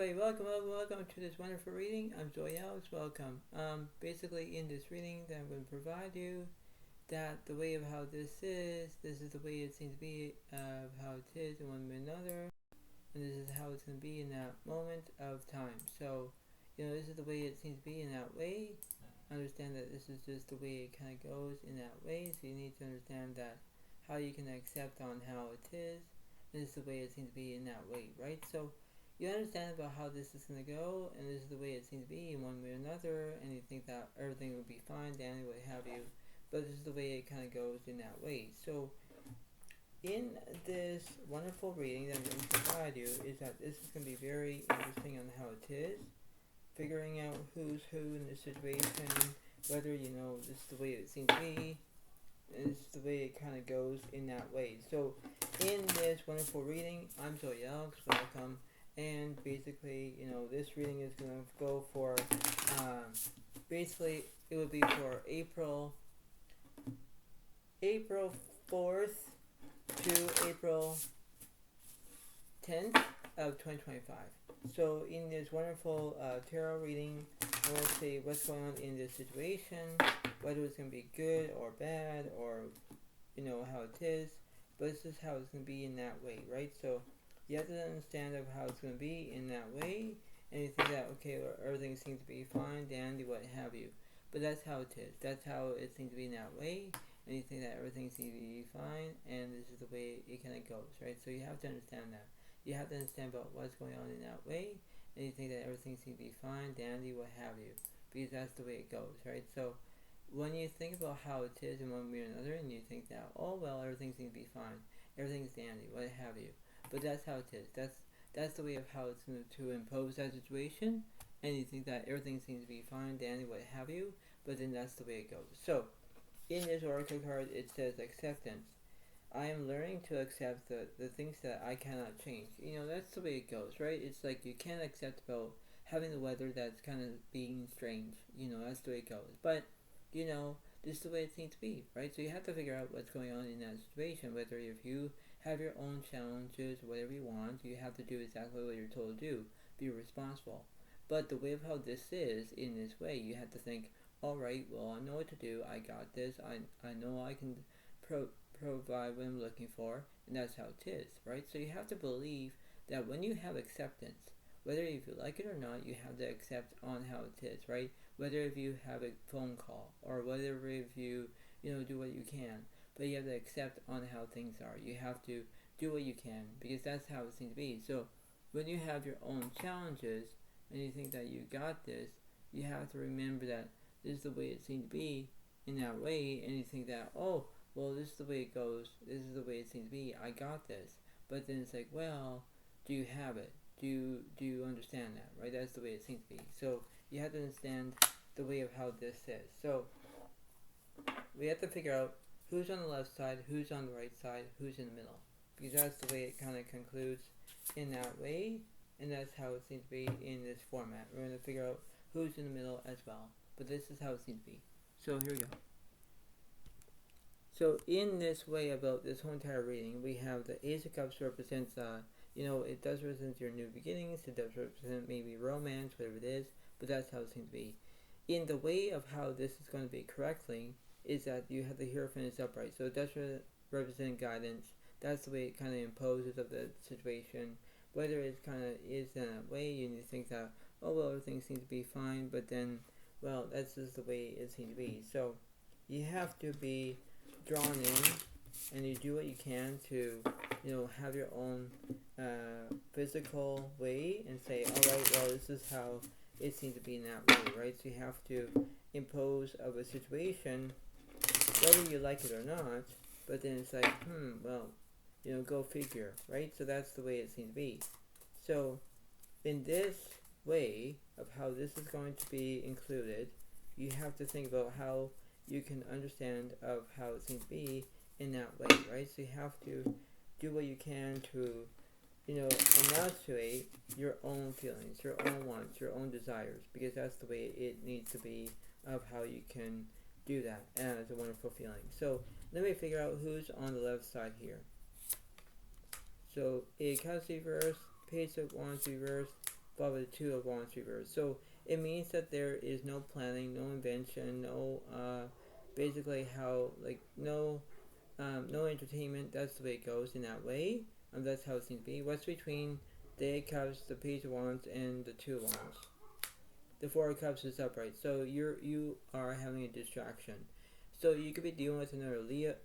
everybody, welcome to this wonderful reading. I'm Joy Alex, welcome. Basically in this reading that I'm going to provide you, that the way of how this is the way it seems to be of how it is in one way or another, and this is how it's going to be in that moment of time. So, this is the way it seems to be in that way. Understand that this is just the way it kind of goes in that way, so you need to understand that how you can accept on how it is, and this is the way it seems to be in that way, right? So, you understand about how this is going to go, and this is the way it seems to be in one way or another, and you think that everything will be fine, Danny, what have you, but this is the way it kind of goes in that way. So, in this wonderful reading that I'm going to provide you, is that this is going to be very interesting on how it is, figuring out who's who in this situation, whether, this is the way it seems to be, and this is the way it kind of goes in that way. So, in this wonderful reading, I'm Zoe Alex, welcome. And basically, this reading is going to go for, basically, it would be for April 4th to April 10th of 2025. So, in this wonderful tarot reading, I want to see what's going on in this situation, whether it's going to be good or bad, or, how it is. But this is how it's going to be in that way, right? So, you have to understand of how it's going to be in that way, and you think that, okay, everything seems to be fine, dandy, what have you. But that's how it is. That's how it seems to be in that way, and you think that everything seems to be fine, and this is the way it kind of goes, right? So you have to understand that. You have to understand about what's going on in that way, and you think that everything seems to be fine, dandy, what have you. Because that's the way it goes, right? So when you think about how it is in one way or another, and you think that, oh, well, everything seems to be fine, everything's dandy, what have you. But that's how it is. That's the way of how it's going to impose that situation, and you think that everything seems to be fine, dandy, what have you, but then that's the way it goes. So, in this oracle card, it says acceptance. I am learning to accept the things that I cannot change. That's the way it goes, right? It's like you can't accept about having the weather that's kind of being strange. That's the way it goes. But, this is the way it seems to be, right? So you have to figure out what's going on in that situation, whether if you have your own challenges, whatever you want, you have to do exactly what you're told to do. Be responsible. But the way of how this is, in this way, you have to think, alright, well, I know what to do, I got this, I know I can provide what I'm looking for, and that's how it is, right? So you have to believe that when you have acceptance, whether if you like it or not, you have to accept on how it is, right? Whether if you have a phone call, or whether if you, do what you can. But you have to accept on how things are. You have to do what you can, because that's how it seems to be. So when you have your own challenges and you think that you got this, you have to remember that this is the way it seems to be in that way, and you think that, oh, well, this is the way it goes, this is the way it seems to be, I got this. But then it's like, well, do you have it? Do you understand that, right? That's the way it seems to be. So you have to understand the way of how this is. So we have to figure out who's on the left side, who's on the right side, who's in the middle. Because that's the way it kind of concludes in that way, and that's how it seems to be in this format. We're going to figure out who's in the middle as well. But this is how it seems to be. So here we go. So in this way about this whole entire reading, we have the Ace of Cups represents, it does represent your new beginnings, it does represent maybe romance, whatever it is, but that's how it seems to be. In the way of how this is going to be correctly, is that you have the Hierophant is upright. So it does represent guidance. That's the way it kind of imposes of the situation. Whether it kind of is in that way, and you think that, oh, well, everything seems to be fine, but then, well, that's just the way it seems to be. So you have to be drawn in, and you do what you can to, have your own physical way and say, alright, well, this is how it seems to be in that way, right? So you have to impose of a situation, whether you like it or not, but then it's like, well, go figure, right? So that's the way it seems to be. So in this way of how this is going to be included, you have to think about how you can understand of how it seems to be in that way, right? So you have to do what you can to, enunciate your own feelings, your own wants, your own desires, because that's the way it needs to be of how you can do that as a wonderful feeling. So let me figure out who's on the left side here. So a Cups reversed, Page of Wands reversed, followed by the Two of Wands reversed. So it means that there is no planning, no invention, no basically how like no entertainment. That's the way it goes in that way. That's how it seems to be. What's between the Eight of Cups, the Page of Wands, and the Two of Wands? The Four of Cups is upright. So you are having a distraction. So you could be dealing with another Leo,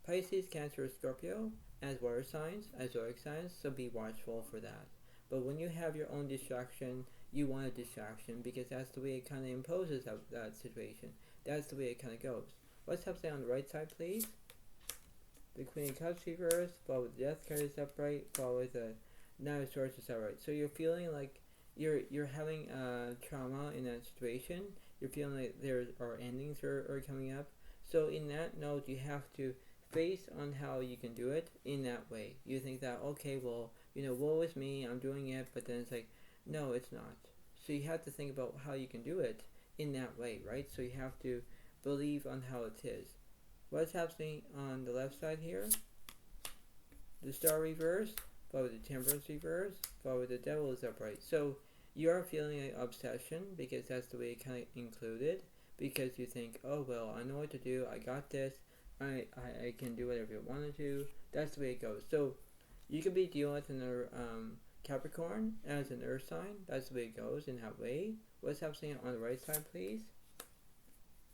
Pisces, Cancer, or Scorpio as water signs, as zodiac signs. So be watchful for that. But when you have your own distraction, you want a distraction because that's the way it kind of imposes that situation. That's the way it kind of goes. What's happening on the right side, please? The Queen of Cups reversed, followed with the Death card is upright, followed with the Nine of Swords is upright. So you're feeling like you're having trauma in that situation. You're feeling like there are endings are coming up. So in that note, you have to face on how you can do it in that way. You think that, okay, well, woe is me, I'm doing it, but then it's like, no, it's not. So you have to think about how you can do it in that way, right? So you have to believe on how it is. What's happening on the left side here? The Star reversed, followed with the Temperance reversed, followed with the Devil is upright. So you are feeling an obsession because that's the way it kind of included. Because you think, oh well, I know what to do. I got this. I can do whatever you want to do. That's the way it goes. So you could be dealing with another Capricorn as an Earth sign. That's the way it goes in that way. What's happening on the right side, please?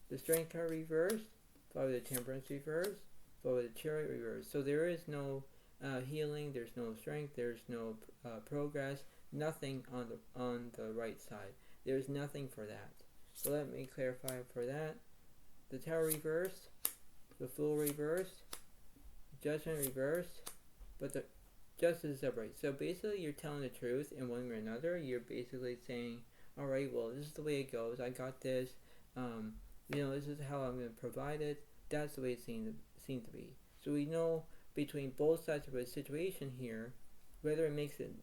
The Strength card reversed, followed with the Temperance reversed, followed with the Chariot reversed. So there is no healing. There's no strength. There's no progress. Nothing on the right side. There's nothing for that. So let me clarify for that. The Tower reversed, the Fool reversed, Judgment reversed, but the Justice is upright. So basically you're telling the truth in one way or another. You're basically saying, alright, well, this is the way it goes. I got this. This is how I'm going to provide it. That's the way it seems to be. So we know between both sides of a situation here, whether it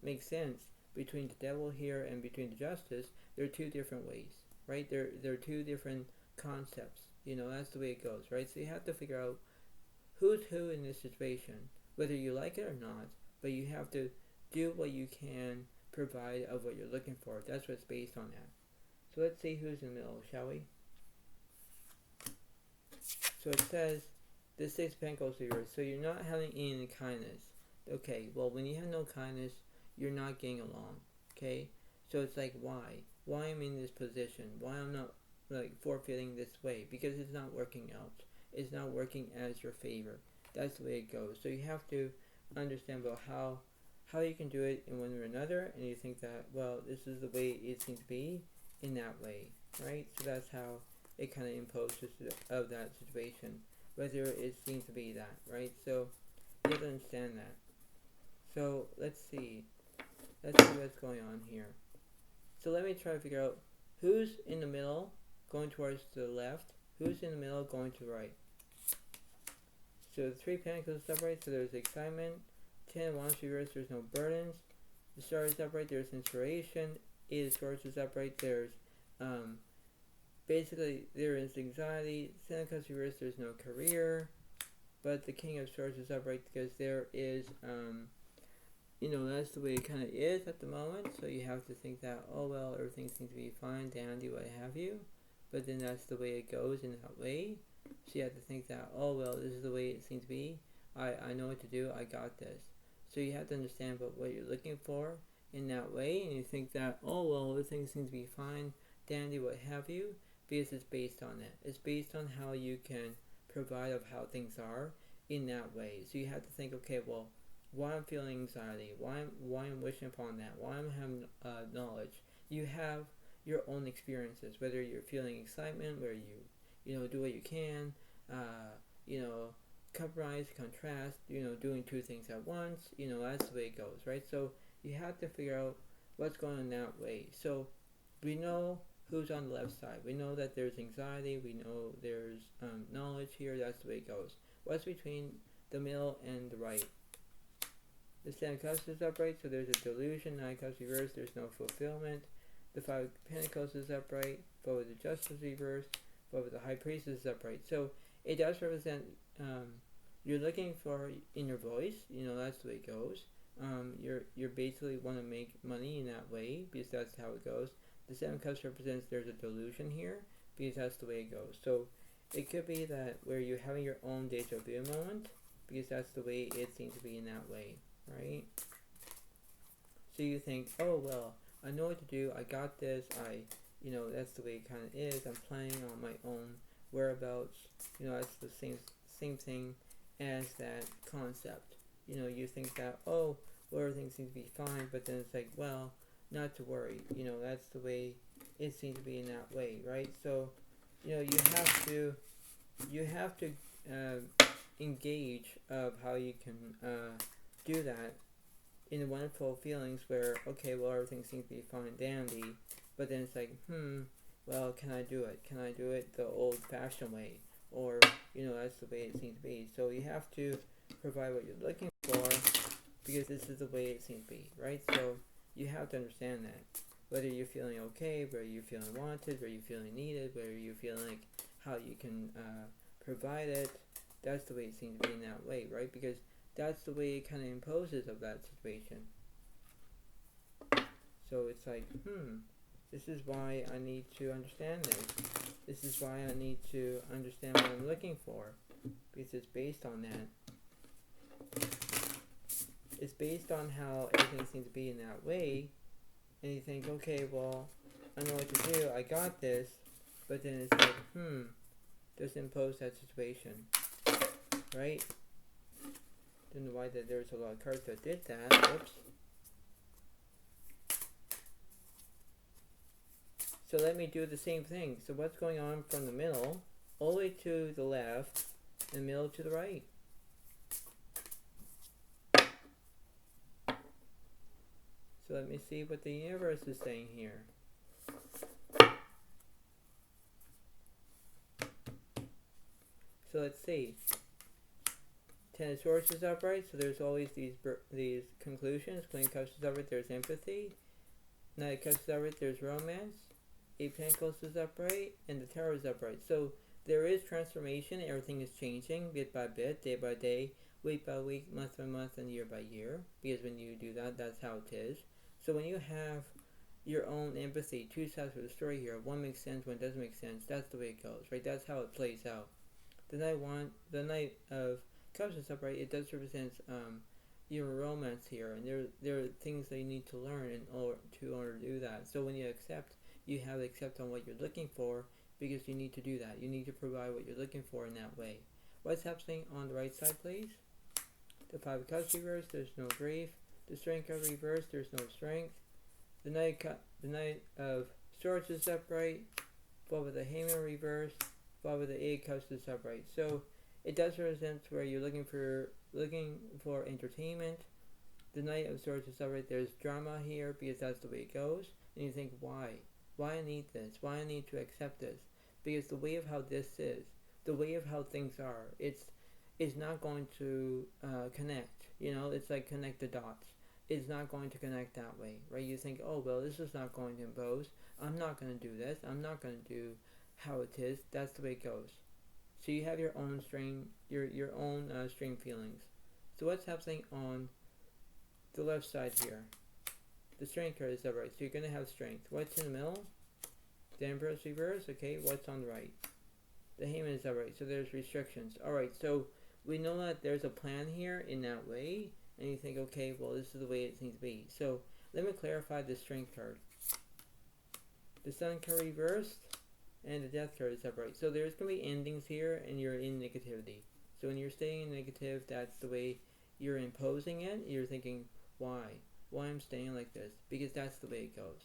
makes sense between the Devil here and between the Justice, there are two different ways, right? There are two different concepts. That's the way it goes, right? So you have to figure out who's who in this situation, whether you like it or not, but you have to do what you can provide of what you're looking for. That's what's based on that. So let's see who's in the middle, shall we? So it says the Six of Pentacles reversed. So you're not having any kindness. Okay, well, when you have no kindness, you're not getting along. Okay? So it's like, why? Why am I in this position? Why I'm not forfeiting this way? Because it's not working out. It's not working as your favor. That's the way it goes. So you have to understand about how you can do it in one way or another, and you think that, well, this is the way it seems to be in that way, right? So that's how it kind of imposes of that situation, whether it seems to be that, right? So you have to understand that. So let's see what's going on here. So let me try to figure out who's in the middle going towards the left, who's in the middle going to the right. So the Three of Pentacles is upright, so there's excitement. Ten of Wands reversed, there's no burdens. The Star is upright, there's inspiration. Eight of Swords is upright, there's basically there is anxiety. Ten of Cups reversed, there's no career. But the King of Swords is upright because there is that's the way it kind of is at the moment. So you have to think that, oh well, everything seems to be fine, dandy, what have you. But then that's the way it goes in that way. So you have to think that, oh well, this is the way it seems to be. I know what to do. I got this. So you have to understand about what you're looking for in that way, and you think that, oh well, everything seems to be fine, dandy, what have you, because it's based on it. It's based on how you can provide of how things are in that way. So you have to think, okay, well, why I'm feeling anxiety, why I'm wishing upon that, why I'm having knowledge. You have your own experiences, whether you're feeling excitement, where you do what you can, compromise, contrast, doing two things at once, that's the way it goes, right? So you have to figure out what's going on that way. So we know who's on the left side. We know that there's anxiety. We know there's knowledge here. That's the way it goes. What's between the middle and the right? The Ten of Cups is upright, so there's a delusion. Nine of Cups reversed, there's no fulfillment. The Five of Pentacles is upright, but with the Justice reversed, but with the High Priestess is upright. So it does represent you're looking for inner voice, that's the way it goes. you're basically want to make money in that way because that's how it goes. The Seven Cups represents there's a delusion here because that's the way it goes. So it could be that where you're having your own deja vu moment because that's the way it seems to be in that way, right? So you think, oh well, I know what to do. I got this. That's the way it kind of is. I'm planning on my own whereabouts. That's the same thing as that concept. You think that, oh, well, everything seems to be fine, but then it's like, well, not to worry. That's the way it seems to be in that way, right? So, you have to engage of how you can do that in the wonderful feelings where, okay, well, everything seems to be fine and dandy, but then it's like, well, can I do it? Can I do it the old-fashioned way? Or, that's the way it seems to be. So you have to provide what you're looking for because this is the way it seems to be, right? So you have to understand that. Whether you're feeling okay, whether you're feeling wanted, whether you're feeling needed, whether you're feeling like how you can provide it, that's the way it seems to be in that way, right? Because that's the way it kind of imposes of that situation. So it's like, this is why I need to understand this. This is why I need to understand what I'm looking for. Because it's based on that. It's based on how everything seems to be in that way. And you think, okay, well, I know what to do. I got this. But then it's like, just impose that situation. Right? Don't know why there's a lot of cards that did that. Whoops. So let me do the same thing. So what's going on from the middle, all the way to the left, and middle to the right? So let me see what the universe is saying here. So let's see. Ten of Swords is upright, so there's always these conclusions. Queen of Cups is upright, there's empathy. Knight of Cups is upright, there's romance. Eight of Pentacles is upright, and the Tower is upright. So there is transformation. Everything is changing bit by bit, day by day, week by week, month by month, and year by year. Because when you do that, that's how it is. So when you have your own empathy, two sides of the story here, one makes sense, one doesn't make sense, that's the way it goes, right? That's how it plays out. The Knight of Cups is upright. It does represent your romance here, and there are things that you need to learn in order to do that. So when you accept, you have to accept on what you're looking for because you need to do that. You need to provide what you're looking for in that way. What's happening on the right side, please? The Five of Cups reversed, there's no grief. The Strength card reversed, there's no strength. The Knight of Swords is upright. Ball with the Hangman reversed. Ball with the Eight of Cups is upright. So it does represent where you're looking for entertainment. The Knight of Swords is upright. There's drama here because that's the way it goes. And you think, why? Why I need this? Why I need to accept this? Because the way of how this is, the way of how things are, it's not going to connect. It's like connect the dots. It's not going to connect that way, right? You think, oh well, this is not going to impose. I'm not going to do this. I'm not going to do how it is. That's the way it goes. So you have your own string, your own string feelings. So what's happening on the left side here? The Strength card is upright, so you're going to have strength. What's in the middle? The Emperor's reverse. Okay, what's on the right? The Hangman is upright, so there's restrictions. Alright, so we know that there's a plan here in that way, and you think, okay, well, this is the way it seems to be. So let me clarify the Strength card. The Sun card reversed, and the Death card is upright. So there's going to be endings here, and you're in negativity. So when you're staying in negative, that's the way you're imposing it. You're thinking, why? Why I'm staying like this? Because that's the way it goes.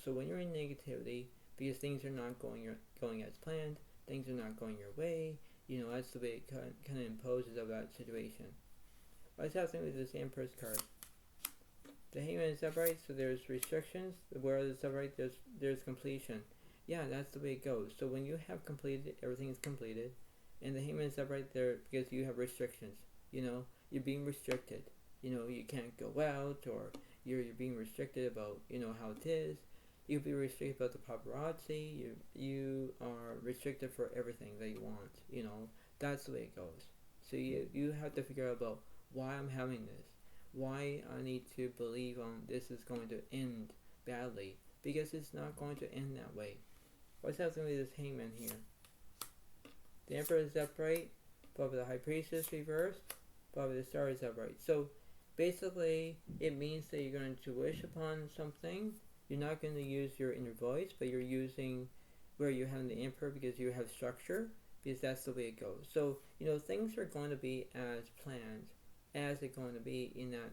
So when you're in negativity, because things are not going as planned, things are not going your way, that's the way it kind of imposes of that situation. What's happening with this Empress card? The Hangman is upright, so there's restrictions. Where it's upright, there's completion. Yeah, that's the way it goes. So when you have completed, everything is completed, and the Hangman is upright there because you have restrictions. You're being restricted. You can't go out, or you're being restricted about, how it is. You'll be restricted about the paparazzi. You are restricted for everything that you want. That's the way it goes. So you have to figure out about why I'm having this. why I need to believe on this is going to end badly, because it's not going to end that way. What's happening with this hangman here? The emperor is upright, but the high priestess reversed, but the star is upright. So basically, it means that you're going to wish upon something. You're not going to use your inner voice, but you're using where you have the emperor because you have structure, because that's the way it goes. So, things are going to be as planned as it's going to be in that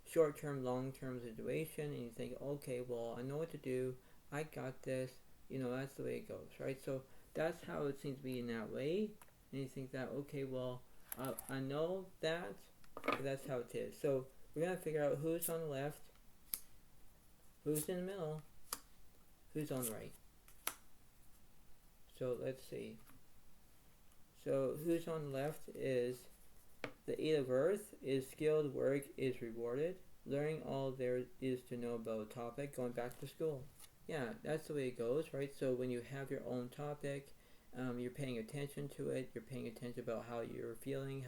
short-term, long-term situation, and you think, okay, well, I know what to do. I got this. That's the way it goes, right? So that's how it seems to be in that way, and you think that, okay, well, I know that, but that's how it is. So we're going to figure out who's on the left, who's in the middle, who's on the right. So let's see. So who's on the left is the Eight of Earth is skilled work is rewarded. Learning all there is to know about a topic, going back to school. Yeah, that's the way it goes, right? So when you have your own topic, you're paying attention to it. You're paying attention about how you're feeling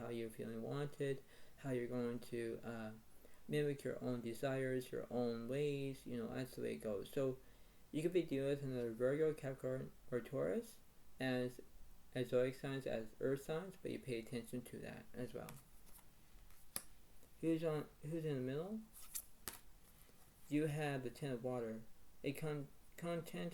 wanted, how you're going to mimic your own desires, your own ways. That's the way it goes. So you could be dealing with another Virgo, Capricorn, or Taurus as zodiac signs, as earth signs, but you pay attention to that as well. Who's in the middle? You have the Ten of Water, a content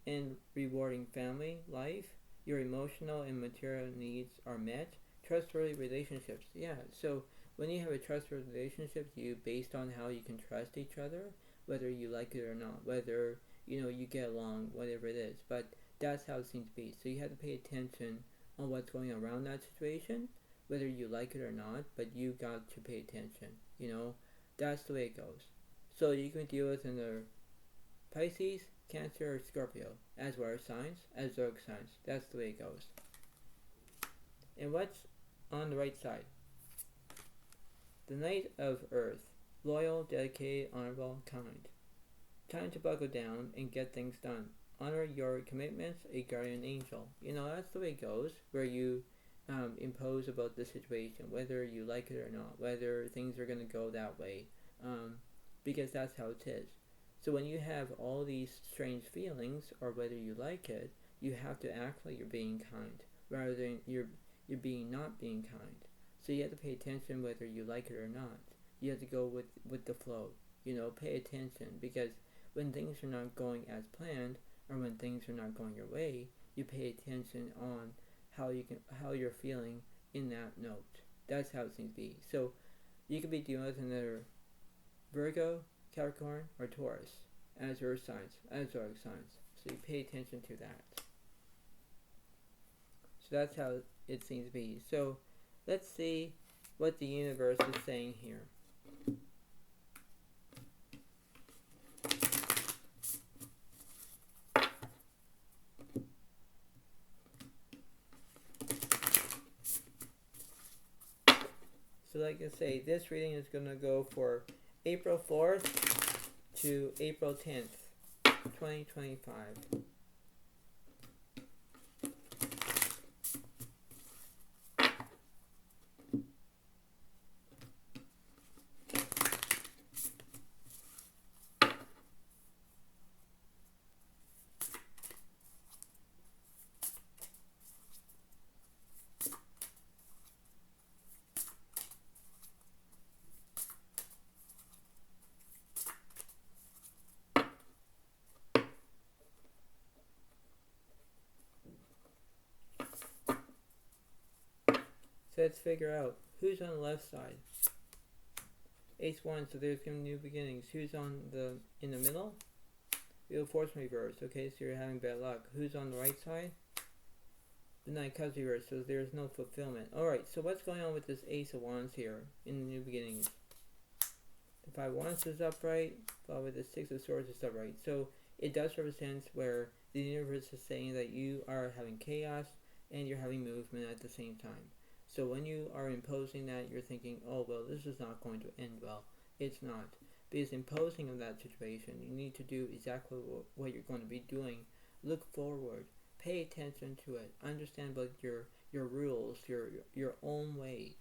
and rewarding family life. Your emotional and material needs are met. Trustworthy relationships. Yeah, so when you have a trustworthy relationship, you based on how you can trust each other, whether you like it or not, whether you get along, whatever it is. But that's how it seems to be. So you have to pay attention on what's going on around that situation, whether you like it or not, but you got to pay attention. That's the way it goes. So you can deal with another Pisces, Cancer, or Scorpio as water signs, as zodiac signs. That's the way it goes. And what's on the right side? The Knight of Earth, loyal, dedicated, honorable, kind. Time to buckle down and get things done. Honor your commitments, a guardian angel. That's the way it goes, where you impose about the situation, whether you like it or not, whether things are going to go that way, because that's how it is. So when you have all these strange feelings, or whether you like it, you have to act like you're being kind, rather than you're being not being kind. So you have to pay attention whether you like it or not. You have to go with the flow. Pay attention, because when things are not going as planned, or when things are not going your way, you pay attention on how you're feeling in that note. That's how it seems to be. So you could be dealing with another Virgo, Capricorn, or Taurus as earth signs, as zodiac signs. So you pay attention to that. So that's how it seems to be. So let's see what the universe is saying here. So like I say, this reading is going to go for April 4th to April 10th, 2025. So let's figure out who's on the left side. Ace 1, so there's going to be new beginnings. Who's in the middle? Wheel of Fortune reverse. Okay, so you're having bad luck. Who's on the right side? The Nine of Cups reverse, so there's no fulfillment. Alright, so what's going on with this Ace of Wands here in the new beginnings? The Five of Wands is upright, followed with the Six of Swords is upright. So it does represent where the universe is saying that you are having chaos and you're having movement at the same time. So when you are imposing that, you're thinking, oh, well, this is not going to end well. It's not. Because imposing of that situation, you need to do exactly what you're going to be doing. Look forward. Pay attention to it. Understand about your rules, your own way,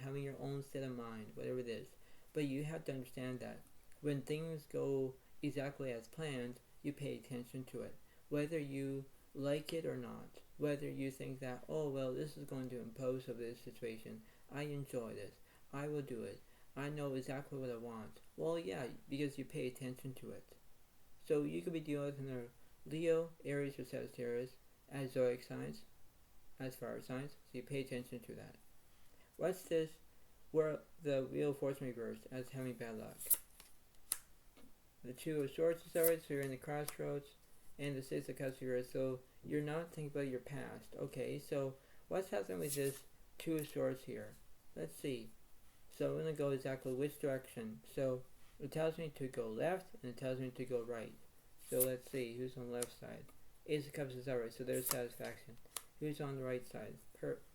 having your own set of mind, whatever it is. But you have to understand that when things go exactly as planned, you pay attention to it. Whether you like it or not, whether you think that, oh, well, this is going to impose of this situation, I enjoy this, I will do it, I know exactly what I want. Well, yeah, because you pay attention to it. So you could be dealing with either Leo, Aries, or Sagittarius as zodiac signs, as fire signs, so you pay attention to that. What's this? Where the Wheel of Fortune reversed as having bad luck. The Two of Swords is alright, so you're in the crossroads, and the Six of Cups reversed, so you're not thinking about your past. Okay, so what's happening with this Two of Swords here? Let's see. So I'm going to go exactly which direction. So it tells me to go left, and it tells me to go right. So let's see, who's on the left side? Ace of Cups is alright, so there's satisfaction. Who's on the right side?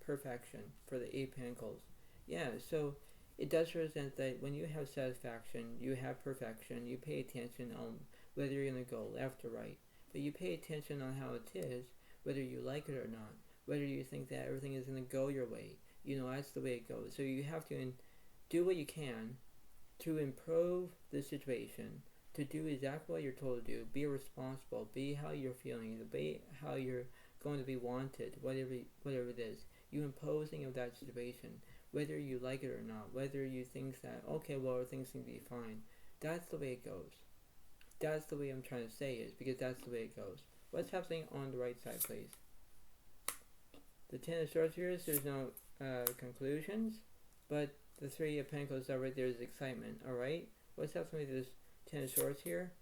Perfection for the Eight of Pentacles. Yeah, so it does represent that when you have satisfaction, you have perfection, you pay attention on whether you're going to go left or right. But you pay attention on how it is, whether you like it or not, whether you think that everything is going to go your way. You know, that's the way it goes. So you have to do what you can to improve the situation, to do exactly what you're told to do, be responsible, be how you're feeling, be how you're going to be wanted, whatever it is. You imposing of that situation, whether you like it or not, whether you think that, okay, well, things can be fine. That's the way it goes. That's the way I'm trying to say it, because that's the way it goes. What's happening on the right side, please? The Ten of Swords here is there's no conclusions, but the Three of Pentacles are right there is excitement, alright? What's happening with this Ten of Swords here?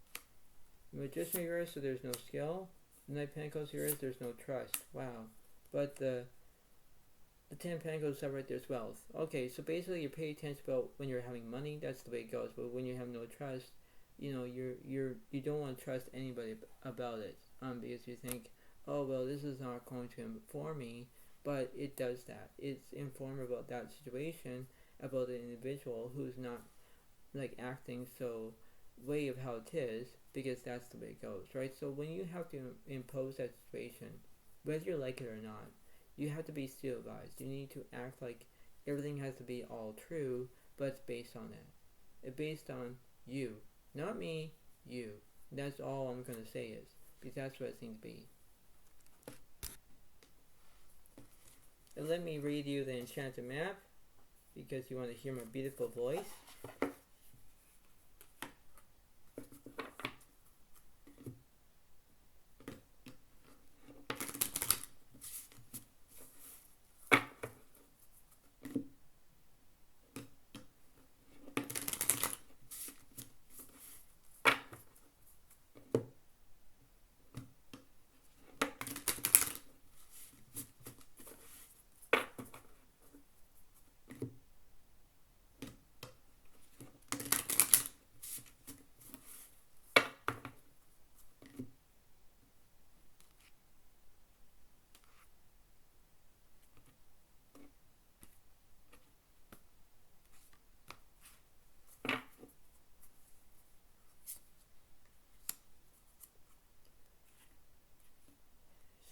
Magician reverse, so there's no skill. The Knight of Pentacles here is there's no trust. Wow. But the Ten of Pentacles are right there's wealth. Okay, so basically you pay attention about when you're having money, that's the way it goes. But when you have no trust, you know, you don't want to trust anybody about it. Because you think, oh well, this is not going to inform me, but it does that. It's informed about that situation, about the individual who's not like acting so way of how it is, because that's the way it goes, right? So when you have to impose that situation, whether you like it or not, you have to be civilized. You need to act like everything has to be all true, but it's based on that. It's based on you, not me, you. That's all I'm going to say is, because that's what it seems to be. And let me read you the Enchanted Mapp, because you want to hear my beautiful voice.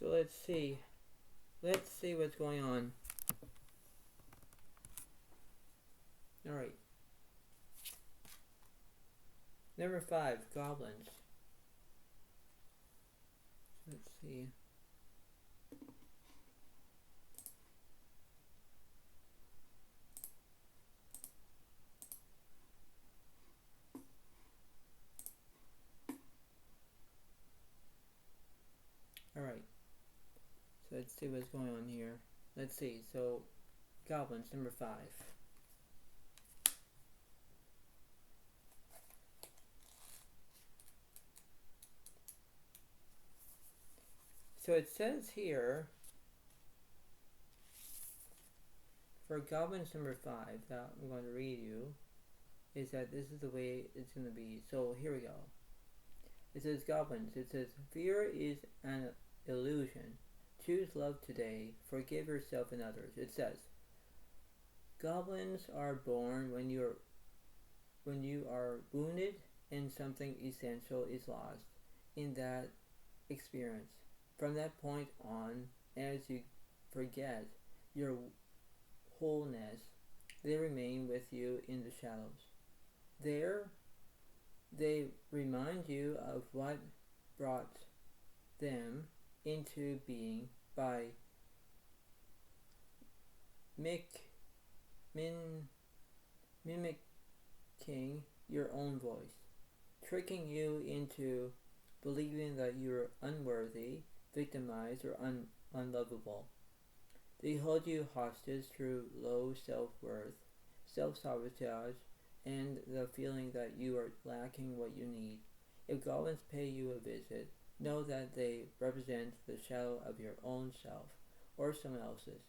So let's see what's going on. Alright. Number 5, Goblins. Let's see. Alright. So let's see what's going on here. Let's see. So, Goblins, number 5. So it says here, for Goblins number 5, that I'm going to read you, is that this is the way it's going to be. So here we go. It says Goblins. It says, fear is an illusion. Choose love today. Forgive yourself and others. It says, Goblins are born when you are wounded and something essential is lost in that experience. From that point on, as you forget your wholeness, they remain with you in the shadows. There, they remind you of what brought them into being by mic- min- mimicking your own voice, tricking you into believing that you're unworthy, victimized, or unlovable. They hold you hostage through low self-worth, self-sabotage, and the feeling that you are lacking what you need. If goblins pay you a visit, know that they represent the shadow of your own self or someone else's,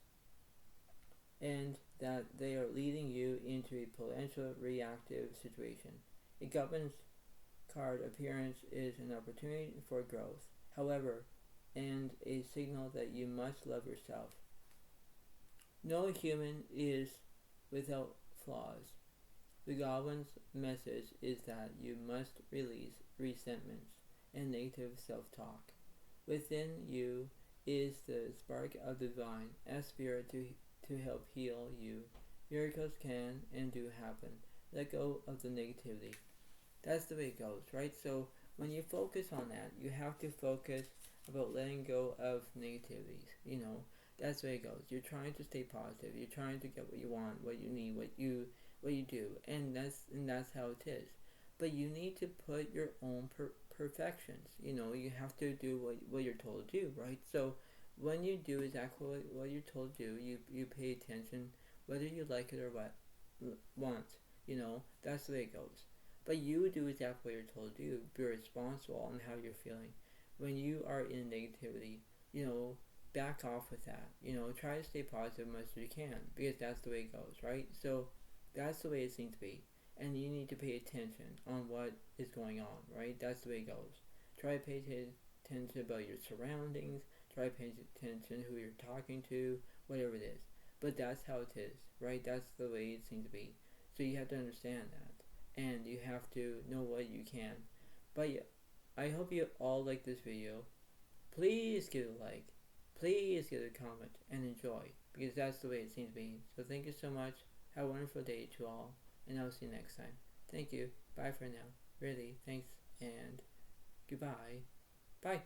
and that they are leading you into a potential reactive situation. A goblin's card appearance is an opportunity for growth, however, and a signal that you must love yourself. No human is without flaws. The goblin's message is that you must release resentments and negative self-talk. Within you is the spark of divine as spirit to help heal you. Miracles can and do happen. Let go of the negativity. That's the way it goes, right? So when you focus on that, you have to focus about letting go of negativities. That's the way it goes. You're trying to stay positive. You're trying to get what you want, what you need, what you do, and that's how it is. But you need to put your own perfections. You have to do what you're told to do, right? So when you do exactly what you're told to do, you pay attention, whether you like it or want. That's the way it goes. But you do exactly what you're told to do. Be responsible on how you're feeling. When you are in negativity, back off with that. Try to stay positive as much as you can because that's the way it goes, right? So that's the way it seems to be. And you need to pay attention on what is going on, right? That's the way it goes. Try to pay attention about your surroundings. Try to pay attention who you're talking to, whatever it is. But that's how it is, right? That's the way it seems to be. So you have to understand that. And you have to know what you can. But yeah, I hope you all like this video. Please give it a like. Please give it a comment and enjoy. Because that's the way it seems to be. So thank you so much. Have a wonderful day to all. And I'll see you next time. Thank you. Bye for now. Really. Thanks and goodbye. Bye.